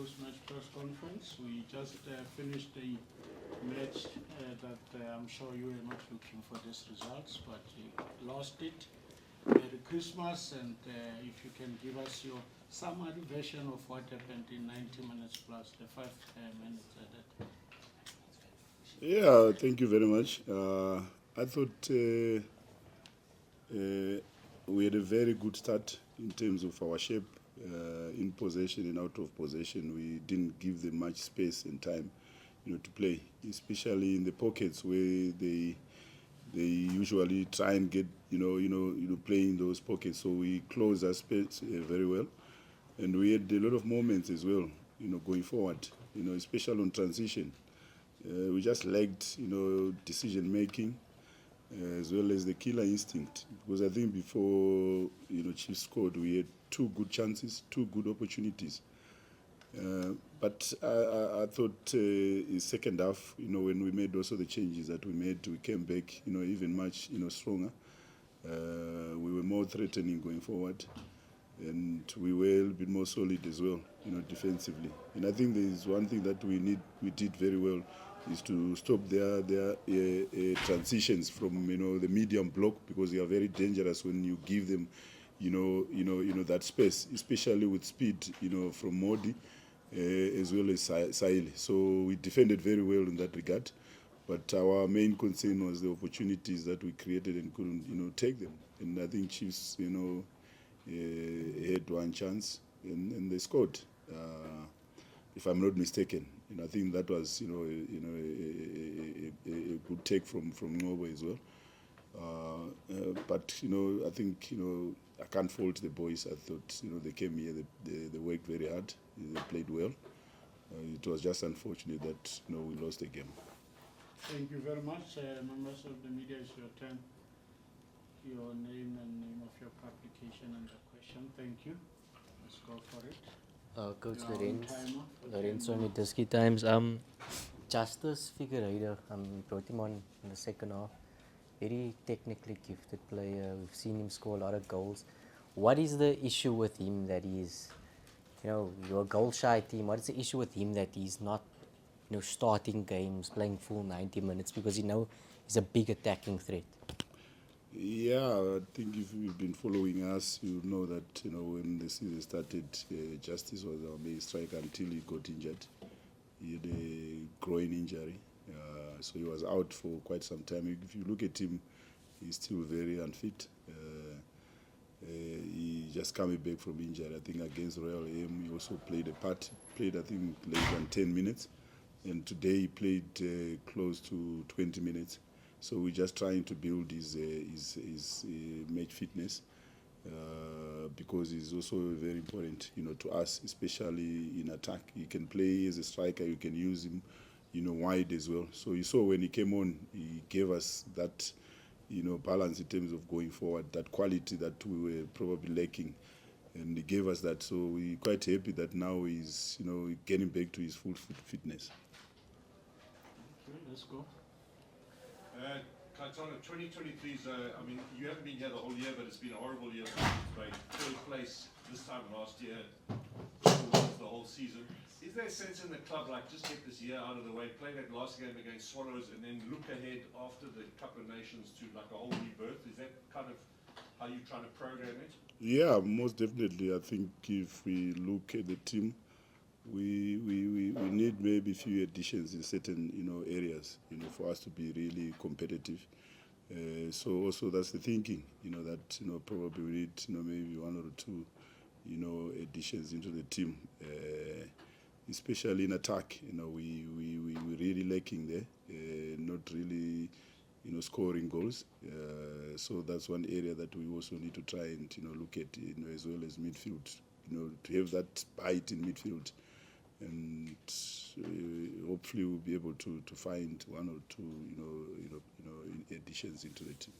post-match press conference. We just finished a match that I'm sure you were not looking for these results, but you lost it. Merry Christmas, and if you can give us your summary version of what happened in 90 minutes plus the 5 minutes added. Yeah, thank you very much. I thought we had a very good start in terms of our shape, in possession and out of possession. We didn't give them much space and time, to play, especially in the pockets where they usually try and get, play in those pockets. So we closed our space very well, and we had a lot of moments as well, going forward, especially on transition. We just lacked, decision making, as well as the killer instinct. Because I think before, Chiefs scored, we had 2 good chances, 2 good opportunities. But I thought in second half, when we made also the changes that we made, we came back, even much, stronger. We were more threatening going forward, and we were a little bit more solid as well, defensively. And I think there is one thing that we did very well, is to stop their transitions from the medium block, because they are very dangerous when you give them that space, especially with speed from Modi as well as Saile. So we defended very well in that regard, but our main concern was the opportunities that we created and couldn't take them. And I think Chiefs had one chance and they scored, if I'm not mistaken. I think that was a good take from Norway as well. But I think I can't fault the boys. I thought they came here, they worked very hard, they played well. It was just unfortunate that we lost the game. Thank you very much, members of the media. It's your turn. Your name and name of your publication and the question. Thank you. Let's go for it. Coach Lorenzo Midiski Times. Justice Figueiredo, brought him on in the second half. Very technically gifted player. We've seen him score a lot of goals. What is the issue with him that he's, you're a goal-shy team. What is the issue with him that he's not, starting games, playing full 90 minutes, because he's a big attacking threat? Yeah, I think if you've been following us, you know that when the season started, Justice was our main striker until he got injured. He had a groin injury, so he was out for quite some time. If you look at him, he's still very unfit. He just coming back from injury. I think against Royal AM, he also played a part. Played, I think, less than 10 minutes, and today he played close to 20 minutes. So we're just trying to build his match fitness, because it's also very important, to us, especially in attack. He can play as a striker. You can use him, wide as well. So you saw when he came on, he gave us that, balance in terms of going forward, that quality that we were probably lacking, and he gave us that. So we're quite happy that now he's, getting back to his full fitness. Okay, let's go. Kaitano, 2023 is, you haven't been here the whole year, but it's been a horrible year for Spain. Third place this time last year, the whole season. Is there a sense in the club, like, just get this year out of the way, play that last game against Swallows, and then look ahead after the Cup of Nations to like a whole rebirth? Is that kind of how you're trying to program it? Yeah, most definitely. I think if we look at the team, we need maybe a few additions in certain areas for us to be really competitive. So also that's the thinking, that probably we need maybe 1 or 2 additions into the team, especially in attack. We're really lacking there, not really scoring goals. So that's one area that we also need to try and look at, as well as midfield, to have that bite in midfield. And hopefully we'll be able to find 1 or 2 additions into the team.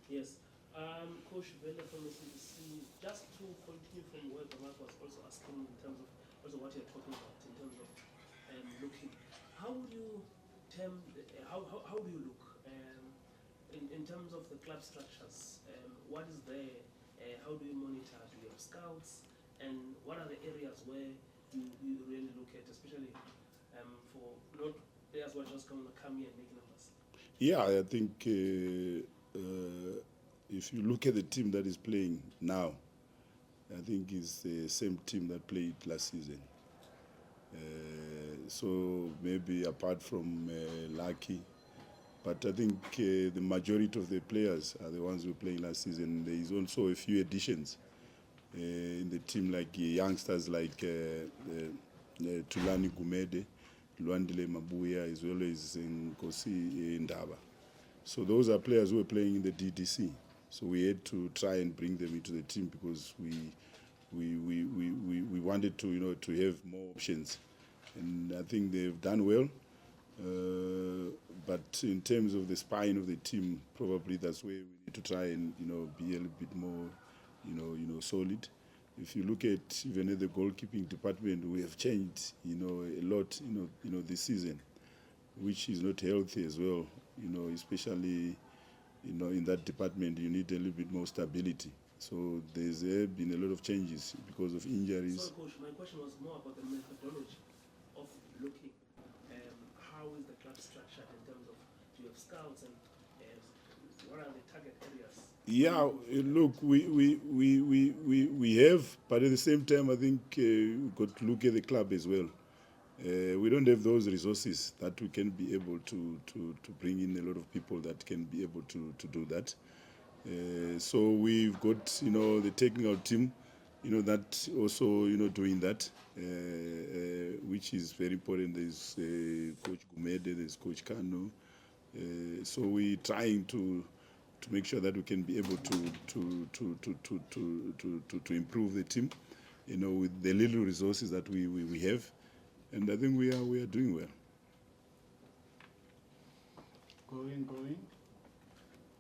Yes, Coach Vela from the CBC, just to continue from where Mark was also asking in terms of also what you're talking about in terms of looking. How would you term? How do you look in terms of the club structures? What is there? How do you monitor? Do you have scouts? And what are the areas where you really look at, especially for not players who are just going to come here and make numbers? Yeah, I think if you look at the team that is playing now, I think it's the same team that played last season. So maybe apart from Lucky, but I think the majority of the players are the ones who were playing last season. There is also a few additions in the team, like youngsters like Tulani Gumede, Luandile Mabuya, as well as Nkosi Ndaba. So those are players who are playing in the DDC. So we had to try and bring them into the team because we wanted to to have more options, and I think they've done well. But in terms of the spine of the team, probably that's where we need to try and be a little bit more solid. If you look at even at the goalkeeping department, we have changed a lot this season, which is not healthy as well. Especially in that department, you need a little bit more stability. So there's been a lot of changes because of injuries. Sorry, Coach, my question was more about the methodology of looking. How is the club structured in terms of, do you have scouts and what are the target areas? Yeah, look, we have, but at the same time, I think we've got to look at the club as well. We don't have those resources that we can be able to bring in a lot of people that can be able to do that. So we've got the technical team that also doing that, which is very important. There's Coach Gumede, there's Coach Kano. So we're trying to make sure that we can be able to improve the team, with the little resources that we have, and I think we are doing well. Going.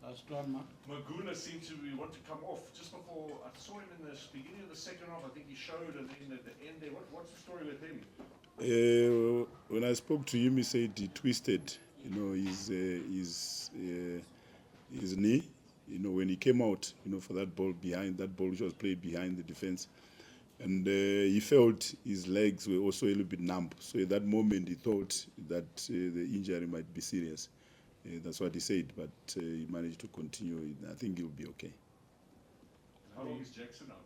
Last one, Mark. Maguna seemed to want to come off just before. I saw him in the beginning of the second half. I think he showed, and then at the end there. What's the story with him? When I spoke to him, he said he twisted, his knee. When he came out, for that ball which was played behind the defense, and he felt his legs were also a little bit numb. So at that moment, he thought that the injury might be serious. That's what he said, but he managed to continue. I think he'll be okay. How long is Jackson out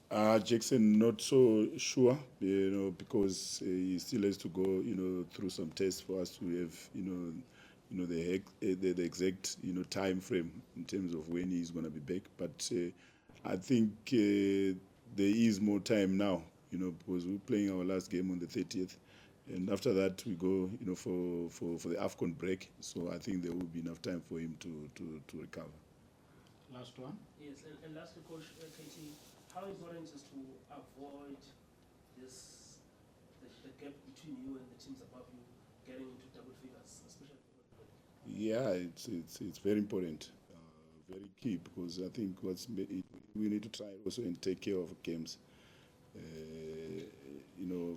for? Jackson, not so sure, because he still has to go, through some tests for us to have, the exact, time frame in terms of when he's going to be back. But I think there is more time now, because we're playing our last game on the 30th. And after that, we go, for the AFCON break. So I think there will be enough time for him to recover. Last one. Yes, and lastly, Coach KT, how important is to avoid the gap between you and the teams above you getting into double figures, especially? Yeah, it's very important, very key, because I think we need to try also and take care of games.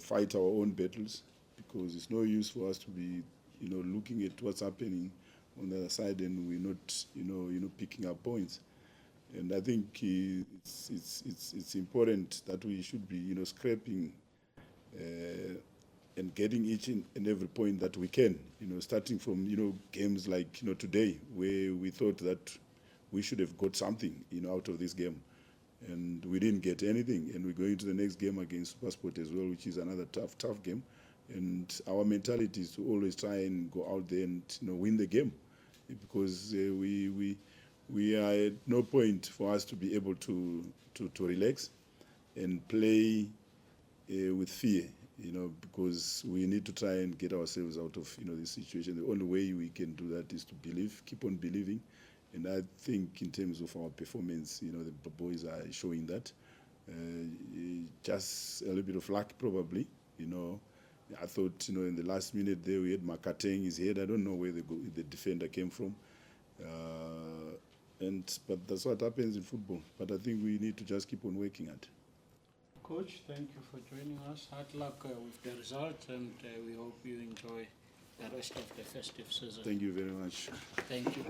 Fight our own battles, because it's no use for us to be, looking at what's happening on the other side and we're not, picking up points. And I think it's important that we should be, scraping and getting each and every point that we can. Starting from games like today, where we thought that we should have got something out of this game, and we didn't get anything. And we're going to the next game against SuperSport as well, which is another tough game. And our mentality is to always try and go out there and win the game, because we are at no point for us to be able to relax and play with fear, because we need to try and get ourselves out of this situation. The only way we can do that is to believe, keep on believing. And I think in terms of our performance, the boys are showing that. Just a little bit of luck, probably. I thought, in the last minute there we had Makateng his head. I don't know where the defender came from. But that's what happens in football. But I think we need to just keep on working at it. Coach, thank you for joining us. Hard luck with the result, and we hope you enjoy the rest of the festive season. Thank you very much. Thank you.